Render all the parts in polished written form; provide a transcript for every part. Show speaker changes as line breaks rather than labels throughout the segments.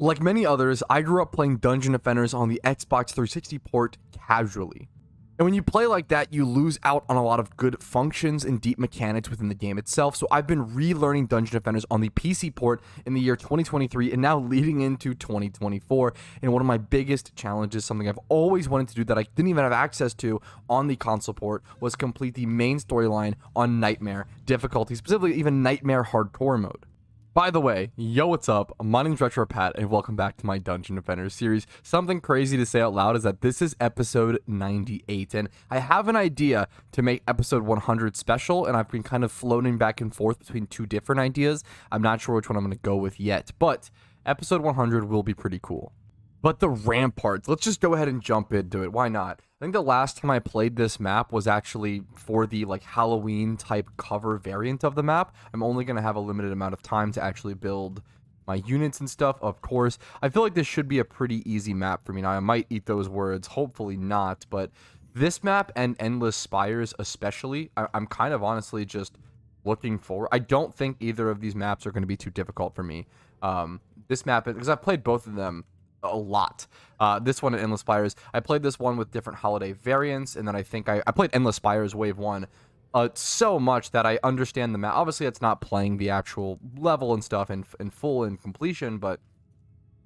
Like many others, I grew up playing Dungeon Defenders on the Xbox 360 port casually. And when you play like that, you lose out on a lot of good functions and deep mechanics within the game itself. So I've been relearning Dungeon Defenders on the PC port in the year 2023 and now leading into 2024. And one of my biggest challenges, something I've always wanted to do that I didn't even have access to on the console port, was complete the main storyline on Nightmare difficulty, specifically even Nightmare Hardcore mode. By the way, yo, what's up? My name's RetroPat, and welcome back to my Dungeon Defenders series. Something crazy to say out loud is that this is episode 98, and I have an idea to make episode 100 special, and I've been kind of floating back and forth between two different ideas. I'm not sure which one I'm going to go with yet, but episode 100 will be pretty cool. But the ramparts, let's just go ahead and jump into it. Why not? I think the last time I played this map was actually for the like Halloween type cover variant of the map. I'm only going to have a limited amount of time to actually build my units and stuff, of course. I feel like this should be a pretty easy map for me. Now, I might eat those words, hopefully not, but this map and Endless Spires especially, I'm kind of honestly just looking forward. I don't think either of these maps are going to be too difficult for me. This map, because I've played both of them a lot. This one and Endless Spires, I played this one with different holiday variants, and then I think I played Endless Spires Wave 1 so much that I understand the map. Obviously, it's not playing the actual level and stuff in full and completion, but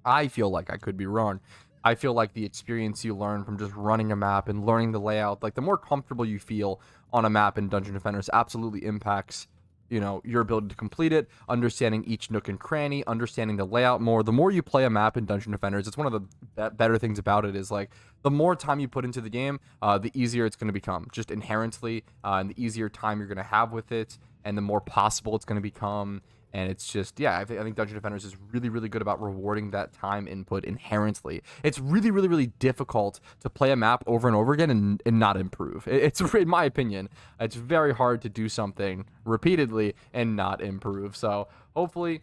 I feel like I could be wrong. I feel like the experience you learn from just running a map and learning the layout, like the more comfortable you feel on a map in Dungeon Defenders absolutely impacts, you know, your ability to complete it, understanding each nook and cranny, understanding the layout more. The more you play a map in Dungeon Defenders, it's one of the better things about it is like the more time you put into the game, the easier it's going to become just inherently, and the easier time you're going to have with it, and the more possible it's going to become. And it's just, yeah, I think Dungeon Defenders is really, really good about rewarding that time input inherently. It's really, really, really difficult to play a map over and over again and not improve. It's, in my opinion, it's very hard to do something repeatedly and not improve. So hopefully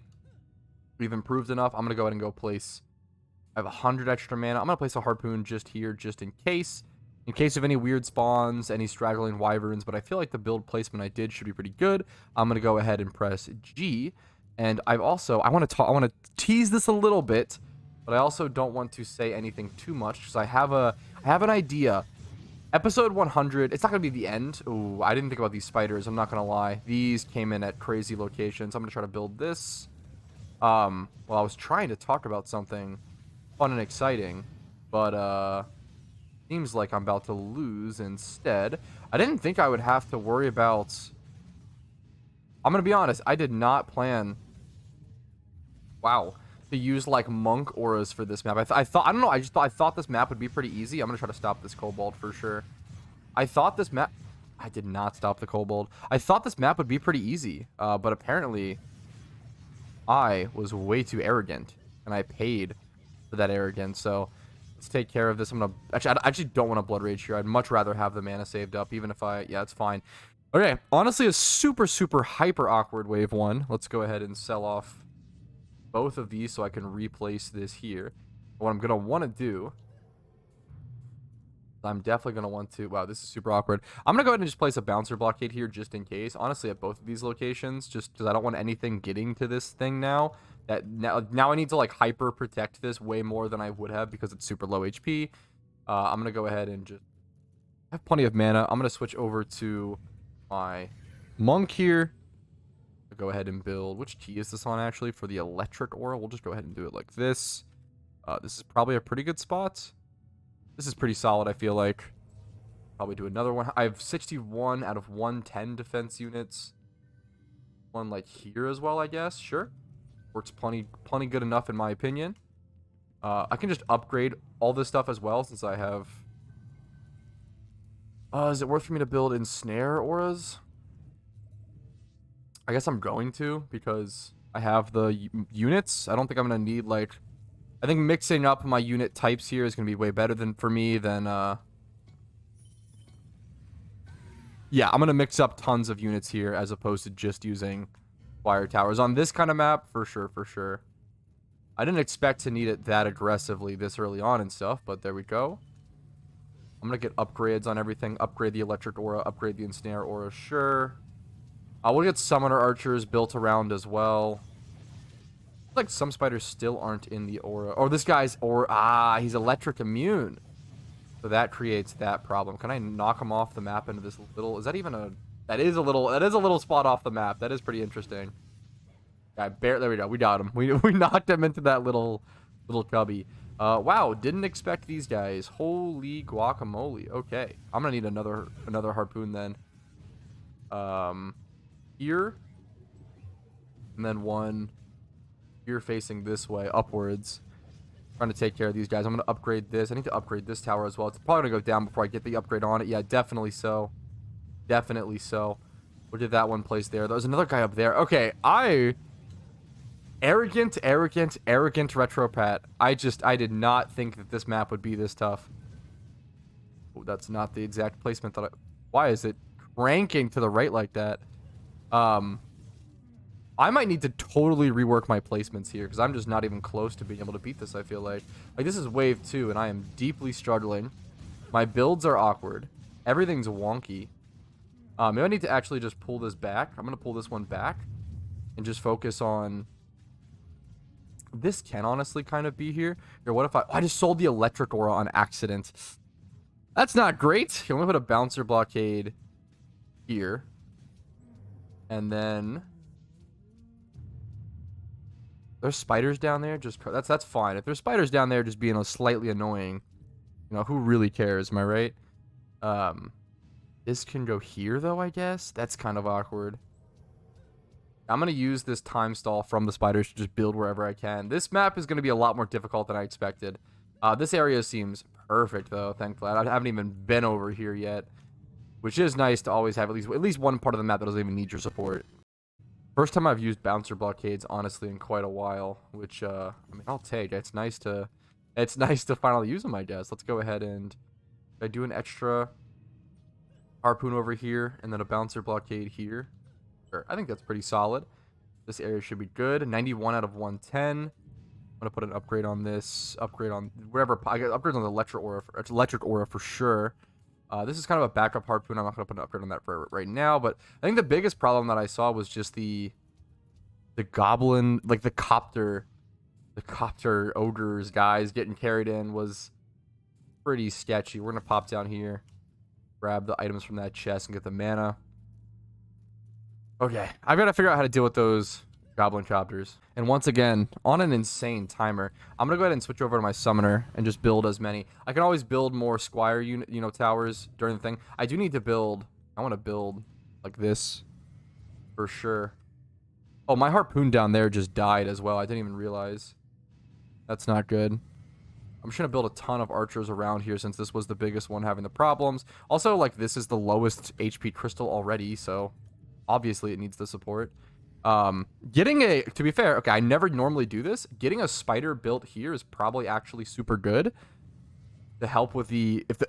we've improved enough. I'm going to go ahead and go place, I have 100 extra mana. I'm going to place a harpoon just here, just in case of any weird spawns, any straggling wyverns, but I feel like the build placement I did should be pretty good. I'm going to go ahead and press G, and I want to tease this a little bit, but I also don't want to say anything too much, because I have an idea. Episode 100, it's not going to be the end. Ooh, I didn't think about these spiders, I'm not going to lie. These came in at crazy locations. I'm going to try to build this. Well, I was trying to talk about something fun and exciting, but, seems like I'm about to lose instead. I didn't think I would have to worry about... I'm going to be honest, I did not plan... Wow. To use, like, monk auras for this map. I don't know, I thought this map would be pretty easy. I'm going to try to stop this kobold for sure. I thought this map... I did not stop the kobold. I thought this map would be pretty easy, but apparently I was way too arrogant, and I paid for that arrogance, so... Let's take care of this. I actually don't want a blood rage here. I'd much rather have the mana saved up, even if yeah, it's fine. Okay, honestly, a super, super hyper awkward wave 1. Let's go ahead and sell off both of these so I can replace this here. What I'm gonna want to do, I'm definitely gonna want to. Wow, this is super awkward. I'm gonna go ahead and just place a bouncer blockade here just in case. Honestly, at both of these locations, just because I don't want anything getting to this thing now. That now I need to like hyper protect this way more than I would have because it's super low HP. I'm gonna go ahead and just have plenty of mana. I'm gonna switch over to my monk here. I'll go ahead and build. Which key is this on actually for the electric aura? We'll just go ahead and do it like this. This is probably a pretty good spot. This is pretty solid. I feel like probably do another one. I have 61 out of 110 defense units. One like here as well, I guess. Sure. Works plenty good enough in my opinion. I can just upgrade all this stuff as well since I have... is it worth for me to build ensnare auras? I guess I'm going to because I have the units. I don't think I'm going to need like... I think mixing up my unit types here is going to be way better for me than... Yeah, I'm going to mix up tons of units here as opposed to just using... fire towers on this kind of map for sure. I didn't expect to need it that aggressively this early on and stuff, but there we go. I'm gonna get upgrades on everything. Upgrade the electric aura, upgrade the ensnare aura, sure. We'll get summoner archers built around as well. Like some spiders still aren't in the aura. Or this guy's aura. Ah, he's electric immune. So that creates that problem. Can I knock him off the map into this little... Is that even a... That is a little spot off the map. That is pretty interesting. Yeah, there we go. We got him. We knocked him into that little cubby. Wow, didn't expect these guys. Holy guacamole. Okay, I'm gonna need another harpoon then. Here, and then one here facing this way upwards. Trying to take care of these guys. I'm gonna upgrade this. I need to upgrade this tower as well. It's probably gonna go down before I get the upgrade on it. Yeah, definitely so. Definitely so. We'll get that one placed there. There's another guy up there. Okay, arrogant retropat. I did not think that this map would be this tough. Oh, that's not the exact placement that why is it cranking to the right like that? I might need to totally rework my placements here because I'm just not even close to being able to beat this, I feel like. Like, this is wave 2 and I am deeply struggling. My builds are awkward. Everything's wonky. Maybe I need to actually just pull this back. I'm going to pull this one back and just focus on... This can honestly kind of be here. Or what if I just sold the electric aura on accident. That's not great. I'm going to put a bouncer blockade here. And then... There's spiders down there. Just that's fine. If there's spiders down there just being slightly annoying, you know, who really cares, am I right? This can go here though, I guess. That's kind of awkward. I'm going to use this time stall from the spiders to just build wherever I can. This map is going to be a lot more difficult than I expected. This area seems perfect though, thankfully. I haven't even been over here yet, which is nice to always have at least one part of the map that doesn't even need your support. First time I've used bouncer blockades, honestly, in quite a while, which, I mean, I'll take. It's nice to finally use them, I guess. Let's go ahead and I do an extra harpoon over here, and then a bouncer blockade here. Sure, I think that's pretty solid. This area should be good. 91 out of 110. I'm gonna put an upgrade on this, upgrade on wherever. I got upgrades on the electric aura for sure. This is kind of a backup harpoon. I'm not going to put an upgrade on that for right now, but I think the biggest problem that I saw was just the goblin, like the copter ogres guys getting carried in was pretty sketchy. We're going to pop down here, grab the items from that chest, and get the mana. Okay, I've got to figure out how to deal with those goblin copters. And once again, on an insane timer, I'm gonna go ahead and switch over to my summoner and just build as many. I can always build more squire unit, towers during the thing. I do need to build. I want to build like this for sure. Oh, my harpoon down there just died as well. I didn't even realize. That's not good. I'm just gonna build a ton of archers around here since this was the biggest one having the problems. Also, like, this is the lowest HP crystal already, so obviously it needs the support. To be fair, okay, I never normally do this. Getting a spider built here is probably actually super good to help with if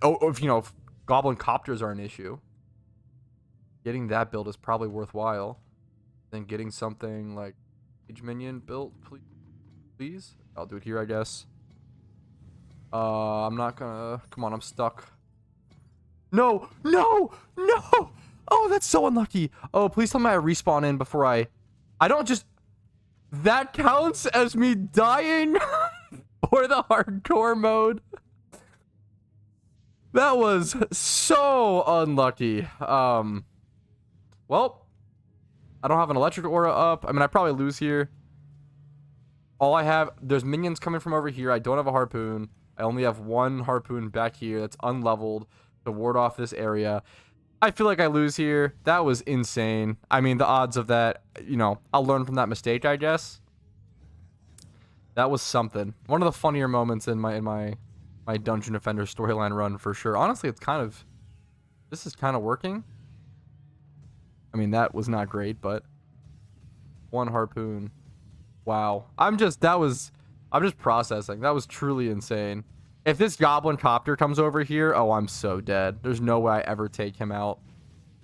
goblin copters are an issue. Getting that built is probably worthwhile. Then getting something like Mage Minion built, please. I'll do it here, I guess. I'm not gonna. Come on, I'm stuck. No! Oh, that's so unlucky. Oh, please tell me I respawn in before I don't just... That counts as me dying for the hardcore mode. That was so unlucky. Well, I don't have an electric aura up. I mean, I probably lose here. All I have... There's minions coming from over here. I don't have a harpoon. I only have one harpoon back here that's unleveled to ward off this area. I feel like I lose here. That was insane. I mean, the odds of that, I'll learn from that mistake, I guess. That was something. One of the funnier moments in my Dungeon Defender storyline run for sure. Honestly, this is kind of working. I mean, that was not great, but one harpoon. Wow. I'm just processing. That was truly insane. If this goblin copter comes over here, oh, I'm so dead. There's no way I ever take him out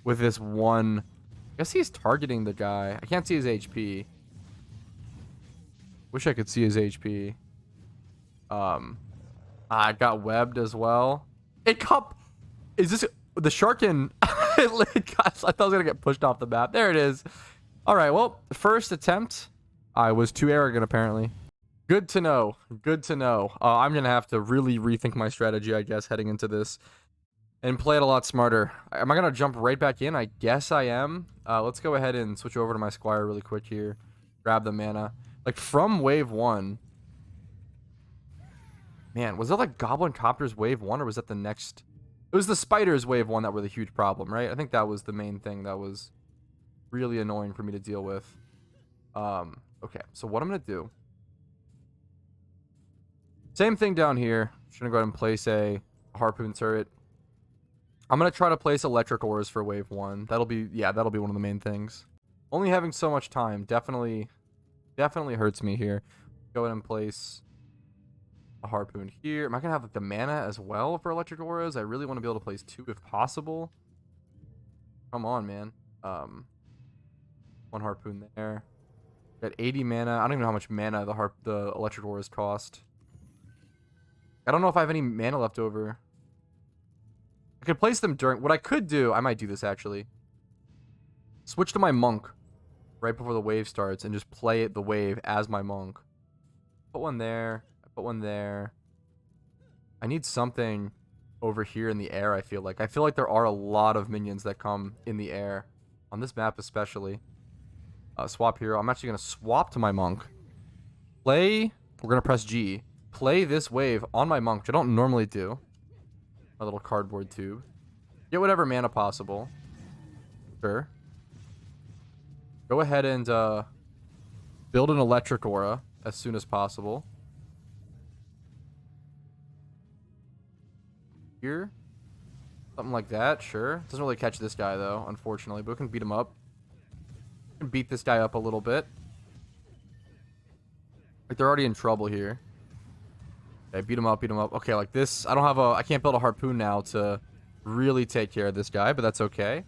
with this one. I guess he's targeting the guy. I can't see his HP. Wish I could see his HP. I got webbed as well. Is this the Sharkin? I thought I was gonna get pushed off the map. There it is. All right. Well, first attempt. I was too arrogant, apparently. Good to know. Good to know. I'm going to have to really rethink my strategy, I guess, heading into this. And play it a lot smarter. Am I going to jump right back in? I guess I am. Let's go ahead and switch over to my Squire really quick here. Grab the mana. Like, from wave 1. Man, was that like Goblin Copters wave 1, or was that the next? It was the Spiders wave 1 that were the huge problem, right? I think that was the main thing that was really annoying for me to deal with. Okay, so what I'm going to do. Same thing down here. Just going to go ahead and place a Harpoon turret. I'm going to try to place electric ores for wave 1. That'll be one of the main things. Only having so much time definitely hurts me here. Go ahead and place a Harpoon here. Am I going to have like the mana as well for electric auras? I really want to be able to place 2 if possible. Come on, man. 1 Harpoon there. Got 80 mana. I don't even know how much mana the electric auras cost. I don't know if I have any mana left over. I could place them during... What I could do... I might do this, actually. Switch to my Monk right before the wave starts and just play the wave as my Monk. Put one there. I put one there. I need something over here in the air, I feel like. I feel like there are a lot of minions that come in the air. On this map especially. Swap hero. I'm actually going to swap to my Monk. Play... We're going to press G. Play this wave on my Monk, which I don't normally do. My little cardboard tube. Get whatever mana possible. Sure. Go ahead and build an electric aura as soon as possible. Here. Something like that, sure. Doesn't really catch this guy, though, unfortunately. But we can beat him up. We can beat this guy up a little bit. Like, they're already in trouble here. Okay, beat him up, beat him up. Okay, like this, I can't build a Harpoon now to really take care of this guy, but that's okay.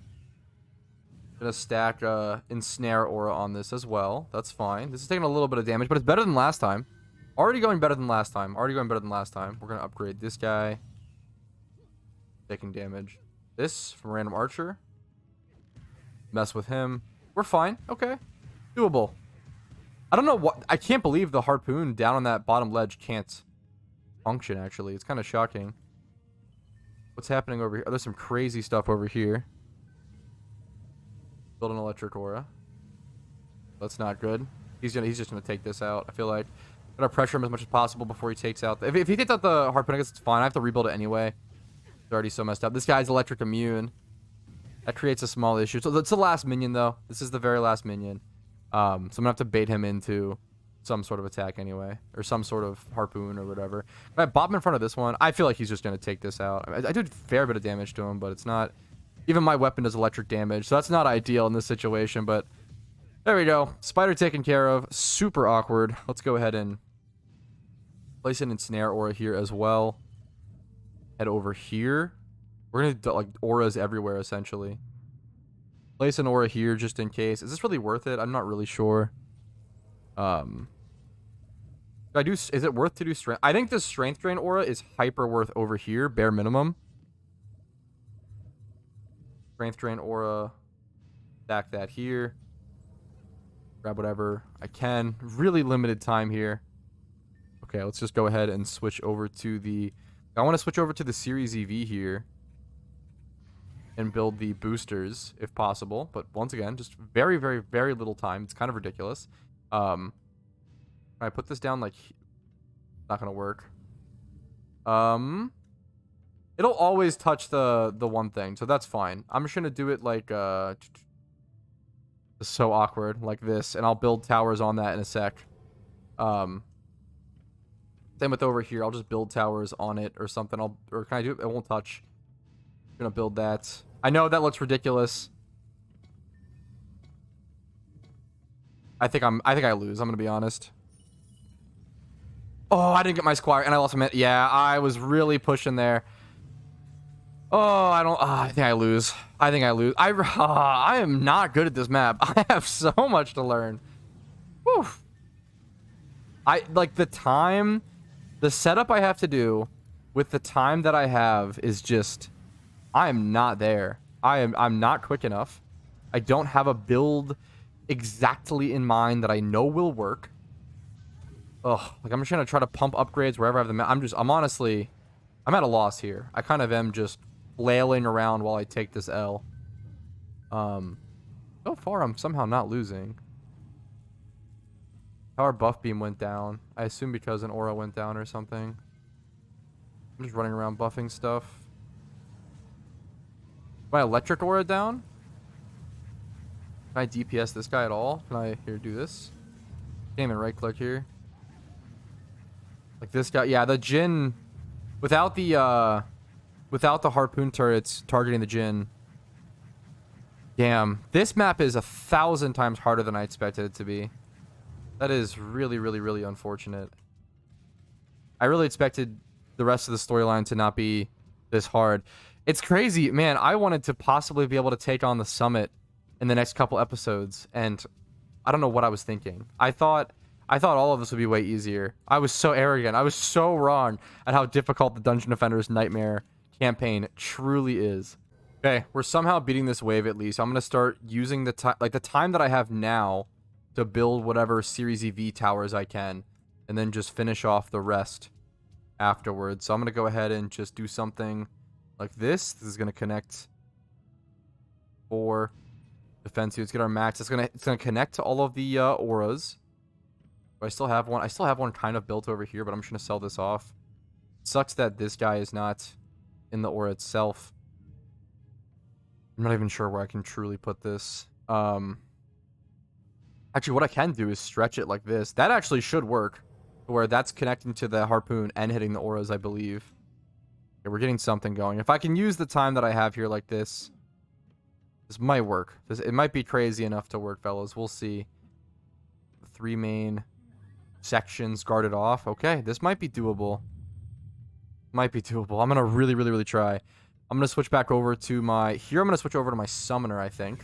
Gonna stack Ensnare Aura on this as well. That's fine. This is taking a little bit of damage, but it's better than last time. Already going better than last time. We're gonna upgrade this guy. Taking damage. This from Random Archer. Mess with him. We're fine. Okay. Doable. I don't know what... I can't believe the Harpoon down on that bottom ledge can't function, actually. It's kind of shocking. What's happening over here? Oh, there's some crazy stuff over here. Build an electric aura. That's not good. He's just gonna take this out. I feel like I'm gonna pressure him as much as possible before he takes out if he takes out the Harpoon, I guess it's fine. I have to rebuild it anyway. It's already so messed up. This guy's electric immune. That creates a small issue. So that's the last minion, though. This is the very last minion. So I'm gonna have to bait him into some sort of attack anyway, or some sort of Harpoon or whatever. If I bop him in front of this one, I feel like he's just gonna take this out. I did a fair bit of damage to him, but it's not... Even my weapon does electric damage, so that's not ideal in this situation, but... There we go. Spider taken care of. Super awkward. Let's go ahead and place an Ensnare Aura here as well. Head over here. We're gonna do, like, auras everywhere, essentially. Place an aura here just in case. Is this really worth it? I'm not really sure. Is it worth to do strength? I think the strength drain aura is hyper worth over here, bare minimum. Strength drain aura. Stack that here. Grab whatever I can. Really limited time here. Okay, let's just go ahead and switch over to the... I want to switch over to the Series EV here. And build the boosters, if possible. But once again, just very, very, very little time. It's kind of ridiculous. I put this down, like... Not gonna work. It'll always touch the one thing, so that's fine. I'm just gonna do it like... It's so awkward, like this. And I'll build towers on that in a sec. Same with over here. I'll just build towers on it or something. Or can I do it? It won't touch. I'm gonna build that. I know that looks ridiculous. I think I lose. I'm gonna be honest. Oh, I didn't get my Squire, and I lost a minute. Yeah, I was really pushing there. Oh, I think I lose. I am not good at this map. I have so much to learn. Whew. Like, the setup I have to do with the time that I have is just... I am not there. I'm not quick enough. I don't have a build exactly in mind that I know will work. Ugh, like I'm just gonna try to pump upgrades wherever I have them. I'm honestly, I'm at a loss here. I kind of am just flailing around while I take this L. So far I'm somehow not losing. Power buff beam went down. I assume because an aura went down or something. I'm just running around buffing stuff. My electric aura down? Can I DPS this guy at all? Can I here do this? Can't even right click here. Like this guy, yeah, the Jin without the harpoon turrets targeting the Jin. Damn, this map is 1,000 times harder than I expected it to be. That is really, really, really unfortunate. I really expected the rest of the storyline to not be this hard. It's crazy, man. I wanted to possibly be able to take on the summit in the next couple episodes, and I don't know what I was thinking. I thought all of this would be way easier. I was so arrogant. I was so wrong at how difficult the Dungeon Defender's Nightmare campaign truly is. Okay, we're somehow beating this wave at least. I'm going to start using the time that I have now to build whatever Series EV towers I can, and then just finish off the rest afterwards. So I'm going to go ahead and just do something like this. This is going to connect 4 defense units, get our max. It's going to connect to all of the auras. I still have one. I still have one kind of built over here, but I'm just going to sell this off. Sucks that this guy is not in the aura itself. I'm not even sure where I can truly put this. Actually, what I can do is stretch it like this. That actually should work, where that's connecting to the harpoon and hitting the auras, I believe. Okay, we're getting something going. If I can use the time that I have here like this, this might work. It might be crazy enough to work, fellas. We'll see. The 3 main sections guarded off. Okay, this might be doable. Might be doable. I'm going to really, really, really try. I'm going to switch back over to my... Here, I'm going to switch over to my summoner, I think.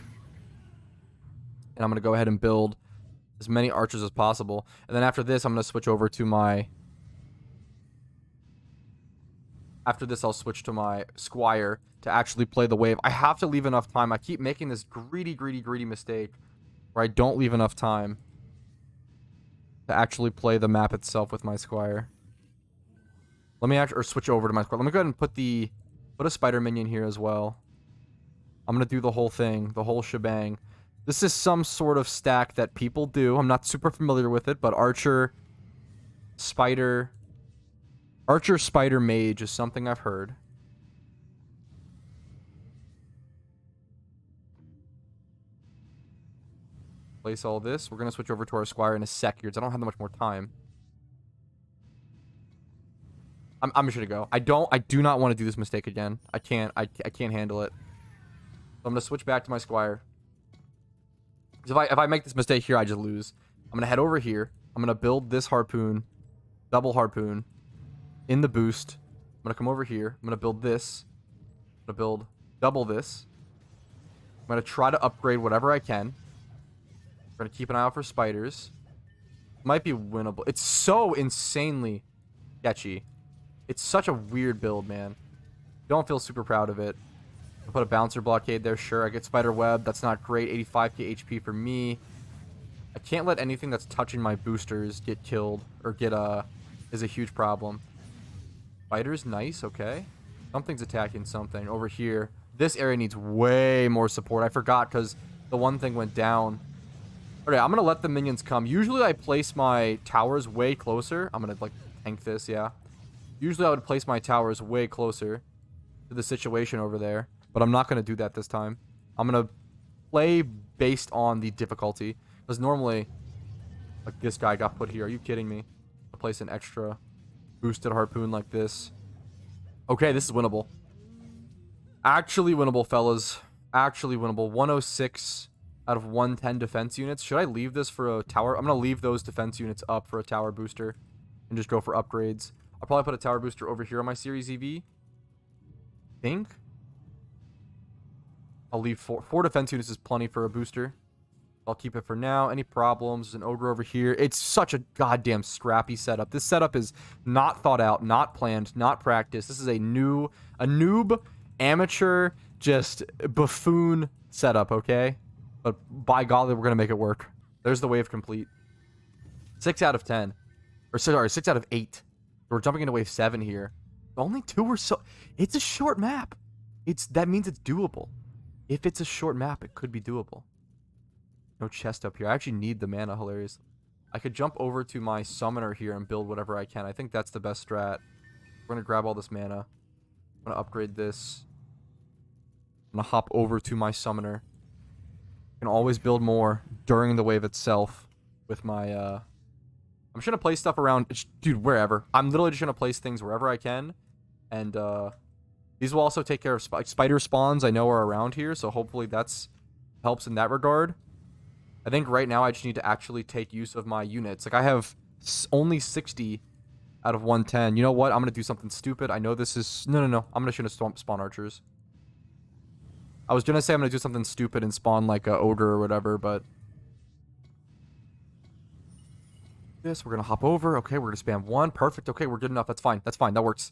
And I'm going to go ahead and build as many archers as possible. And then after this, I'm going to switch over to my... After this, I'll switch to my Squire to actually play the wave. I have to leave enough time. I keep making this greedy mistake where I don't leave enough time to actually play the map itself with my Squire. Let me actually... Or switch over to my Squire. Let me go ahead and put a spider minion here as well. I'm going to do the whole thing, the whole shebang. This is some sort of stack that people do. I'm not super familiar with it, but Archer, Spider, Mage is something I've heard. Place all this. We're going to switch over to our Squire in a sec here, because I don't have that much more time. I'm just gonna go. I do not want to do this mistake again. I can't handle it. So I'm gonna switch back to my Squire. Because if I make this mistake here, I just lose. I'm gonna head over here. I'm gonna build this harpoon, double harpoon, in the boost. I'm gonna come over here. I'm gonna build this. I'm gonna build double this. I'm gonna try to upgrade whatever I can. I'm gonna keep an eye out for spiders. Might be winnable. It's so insanely sketchy. It's such a weird build, man. Don't feel super proud of it. I put a bouncer blockade there, sure. I get spider web. That's not great. 85k HP for me. I can't let anything that's touching my boosters get killed or get is a huge problem. Spiders, nice, okay. Something's attacking something over here. This area needs way more support. I forgot because the one thing went down. Okay, I'm gonna let the minions come. Usually I place my towers way closer. I'm gonna like tank this, yeah. Usually I would place my towers way closer to the situation over there, but I'm not going to do that this time. I'm going to play based on the difficulty, because normally, like this guy got put here. Are you kidding me? I'll place an extra boosted harpoon like this. Okay, this is winnable. Actually winnable, fellas. Actually winnable. 106 out of 110 defense units. Should I leave this for a tower? I'm going to leave those defense units up for a tower booster and just go for upgrades. I'll probably put a tower booster over here on my Series EV. Think. I'll leave 4 defense units is plenty for a booster. I'll keep it for now. Any problems? There's an ogre over here. It's such a goddamn scrappy setup. This setup is not thought out, not planned, not practiced. This is a noob, amateur, just buffoon setup, okay? But by golly, we're going to make it work. There's the wave complete. 6 out of 10. Or sorry, 6 out of 8. We're jumping into wave 7 here. Only 2 were so... It's a short map. That means it's doable. If it's a short map, it could be doable. No chest up here. I actually need the mana, hilarious. I could jump over to my summoner here and build whatever I can. I think that's the best strat. We're going to grab all this mana. I'm going to upgrade this. I'm going to hop over to my summoner. I can always build more during the wave itself with my... I'm just going to place stuff around... Dude, wherever. I'm literally just going to place things wherever I can. And these will also take care of... spider spawns I know are around here, so hopefully that's helps in that regard. I think right now I just need to actually take use of my units. Like, I have only 60 out of 110. You know what? I'm going to do something stupid. I know this is... No. I'm going to shoot a spawn archers. I was going to say I'm going to do something stupid and spawn, like, a ogre or whatever, but... This, we're going to hop over. Okay, we're going to spam 1. Perfect. Okay, we're good enough. That's fine. That's fine. That works.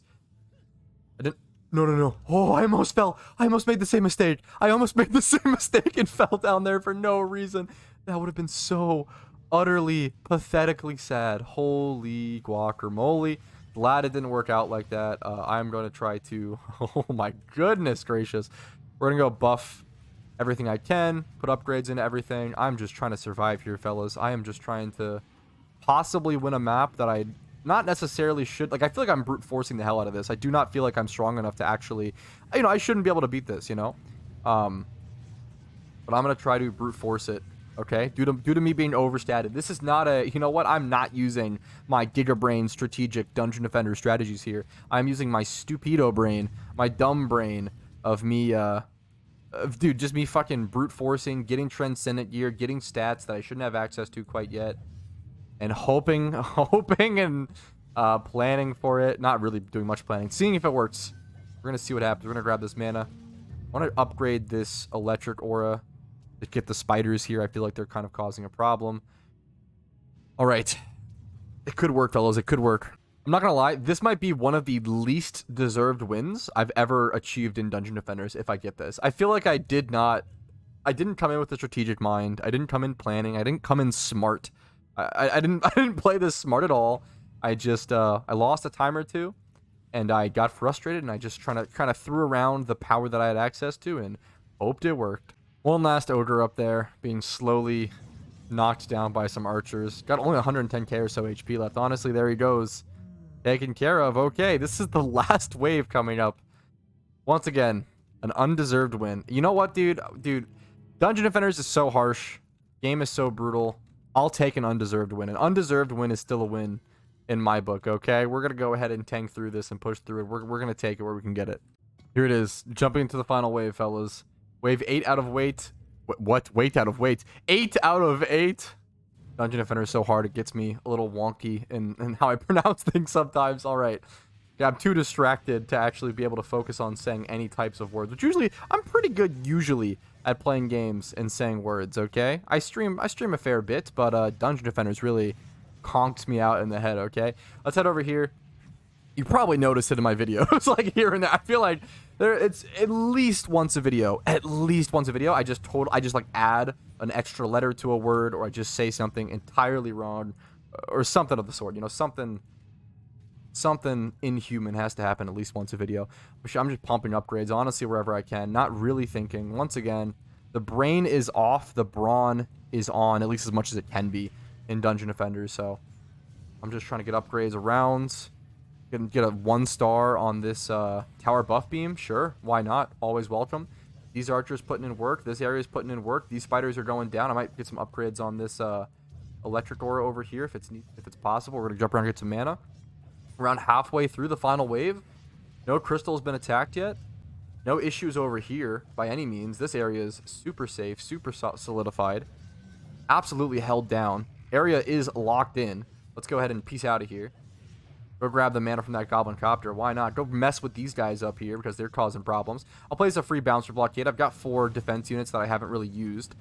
I didn't... No. Oh, I almost fell. I almost made the same mistake. I almost made the same mistake and fell down there for no reason. That would have been so utterly, pathetically sad. Holy guacamole. Glad it didn't work out like that. I'm going to try to... Oh my goodness gracious. We're going to go buff everything I can. Put upgrades into everything. I'm just trying to survive here, fellas. I am just trying to possibly win a map that I... not necessarily should... Like, I feel like I'm brute forcing the hell out of this. I do not feel like I'm strong enough to actually... You know, I shouldn't be able to beat this, you know? But I'm going to try to brute force it, okay? Due to me being overstated. This is not a... You know what? I'm not using my Giga Brain strategic Dungeon Defender strategies here. I'm using my stupido brain, my dumb brain of me, dude, just me fucking brute forcing, getting Transcendent gear, getting stats that I shouldn't have access to quite yet. And hoping and planning for it. Not really doing much planning. Seeing if it works. We're going to see what happens. We're going to grab this mana. I want to upgrade this electric aura to get the spiders here. I feel like they're kind of causing a problem. All right. It could work, fellas. It could work. I'm not going to lie. This might be one of the least deserved wins I've ever achieved in Dungeon Defenders if I get this. I feel like I didn't come in with a strategic mind. I didn't come in planning. I didn't come in smart. I didn't play this smart at all. I just I lost a time or two, and I got frustrated, and I just kind of threw around the power that I had access to, and hoped it worked. One last ogre up there, being slowly knocked down by some archers. Got only 110k or so HP left. Honestly, there he goes, taken care of. Okay, this is the last wave coming up. Once again, an undeserved win. You know what, dude? Dungeon Defenders is so harsh. Game is so brutal. I'll take an undeserved win. An undeserved win is still a win in my book, okay? We're going to go ahead and tank through this and push through it. We're going to take it where we can get it. Here it is. Jumping into the final wave, fellas. Wave 8 out of weight. What? Weight out of weight. 8 out of 8. Dungeon Defender is so hard. It gets me a little wonky in how I pronounce things sometimes. All right. Yeah, I'm too distracted to actually be able to focus on saying any types of words, which usually I'm pretty good usually at playing games and saying words, okay? I stream a fair bit, but Dungeon Defenders really conks me out in the head, okay? Let's head over here. You probably noticed it in my videos, like here and there. I feel like it's at least once a video. At least once a video, I just like add an extra letter to a word, or I just say something entirely wrong, or something of the sort. You know, something inhuman has to happen at least once a video. I'm just pumping upgrades, honestly, wherever I can. Not really thinking. Once again, the brain is off. The brawn is on, at least as much as it can be in Dungeon Defenders. So I'm just trying to get upgrades around. Get a 1-star on this tower buff beam. Sure, why not? Always welcome. These archers putting in work. This area is putting in work. These spiders are going down. I might get some upgrades on this electric aura over here if it's possible. We're gonna jump around and get some mana. Around halfway through the final wave. No crystal has been attacked yet. No issues over here by any means. This area is super safe, super solidified. Absolutely held down. Area is locked in. Let's go ahead and peace out of here. Go grab the mana from that goblin copter. Why not? Go mess with these guys up here because they're causing problems. I'll place a free bouncer blockade. I've got 4 defense units that I haven't really used.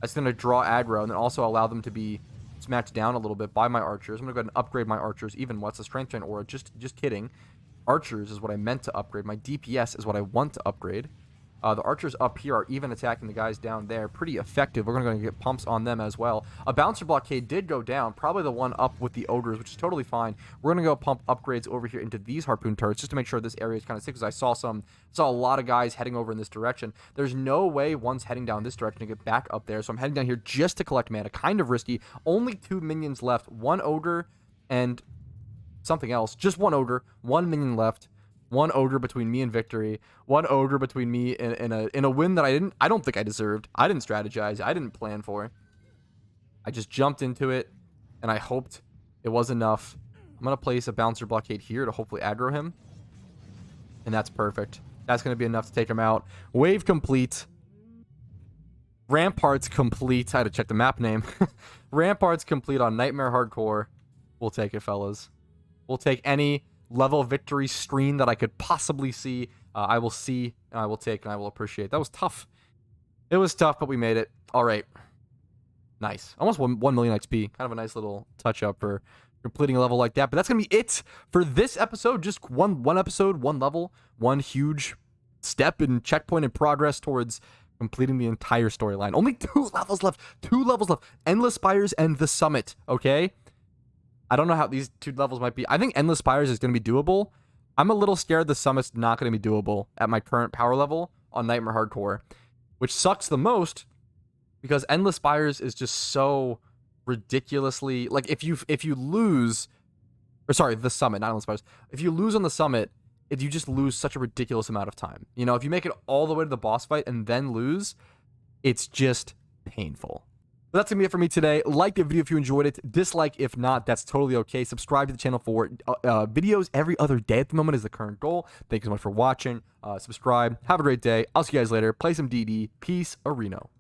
That's going to draw aggro and then also allow them to be smacked down a little bit by my archers. I'm going to go ahead and upgrade my archers. Even what's a strength chain aura? Just kidding. Archers is what I meant to upgrade. My DPS is what I want to upgrade. The archers up here are even attacking the guys down there. Pretty effective. We're going to get pumps on them as well. A bouncer blockade did go down. Probably the one up with the ogres, which is totally fine. We're going to go pump upgrades over here into these harpoon turrets just to make sure this area is kind of safe, because I saw a lot of guys heading over in this direction. There's no way one's heading down this direction to get back up there, so I'm heading down here just to collect mana. Kind of risky. Only 2 minions left. 1 ogre and something else. Just 1 ogre. 1 minion left. 1 ogre between me and victory. 1 ogre between me in a win that I don't think I deserved. I didn't strategize. I didn't plan for. I just jumped into it, and I hoped it was enough. I'm going to place a bouncer blockade here to hopefully aggro him. And that's perfect. That's going to be enough to take him out. Wave complete. Ramparts complete. I had to check the map name. Ramparts complete on Nightmare Hardcore. We'll take it, fellas. We'll take any level victory screen that I could possibly see. I will see, and I will take, and I will appreciate. That was tough. It was tough, but we made it. All right. Nice. Almost 1 million XP. Kind of a nice little touch-up for completing a level like that. But that's going to be it for this episode. Just one episode, 1 level, 1 huge step and checkpoint in progress towards completing the entire storyline. Only 2 levels left. 2 levels left. Endless Spires and the Summit, okay? I don't know how these 2 levels might be. I think Endless Spires is going to be doable. I'm a little scared the Summit's not going to be doable at my current power level on Nightmare Hardcore, which sucks the most because Endless Spires is just so ridiculously, like, if you lose, or sorry, the Summit, not Endless Spires. If you lose on the Summit, you just lose such a ridiculous amount of time. You know, if you make it all the way to the boss fight and then lose, it's just painful. But that's going to be it for me today. Like the video if you enjoyed it. Dislike if not. That's totally okay. Subscribe to the channel for videos every other day at the moment is the current goal. Thank you so much for watching. Subscribe. Have a great day. I'll see you guys later. Play some DD. Peace. Areno.